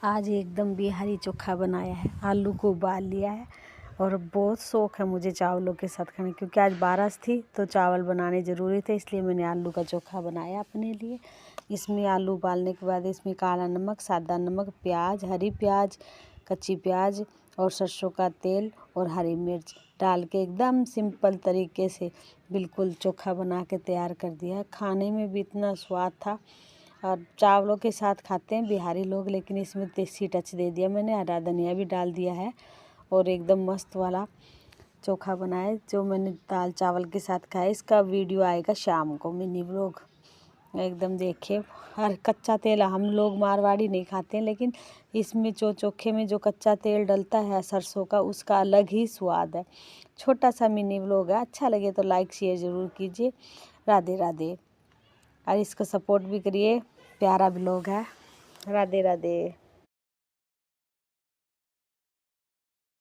आज एकदम बिहारी चोखा बनाया है। आलू को उबाल लिया है और बहुत शौक़ है मुझे चावलों के साथ खाने, क्योंकि आज बारिश थी तो चावल बनाने ज़रूरी थे, इसलिए मैंने आलू का चोखा बनाया अपने लिए। इसमें आलू उबालने के बाद इसमें काला नमक, सादा नमक, प्याज, हरी प्याज, कच्ची प्याज और सरसों का तेल और हरी मिर्च डाल के एकदम सिंपल तरीके से बिल्कुल चोखा बना के तैयार कर दिया है। खाने में भी इतना स्वाद था, और चावलों के साथ खाते हैं बिहारी लोग, लेकिन इसमें देसी टच दे दिया मैंने, हरा धनिया भी डाल दिया है और एकदम मस्त वाला चोखा बनाया जो मैंने दाल चावल के साथ खाया। इसका वीडियो आएगा शाम को, मिनी व्लॉग एकदम देखिए। हर कच्चा तेल हम लोग मारवाड़ी नहीं खाते हैं, लेकिन इसमें जो चोखे में जो कच्चा तेल डलता है सरसों का, उसका अलग ही स्वाद है। छोटा सा मिनी व्लॉग है, अच्छा लगे तो लाइक शेयर ज़रूर कीजिए। राधे राधे, और इसको सपोर्ट भी करिए, प्यारा व्लॉग है। राधे राधे।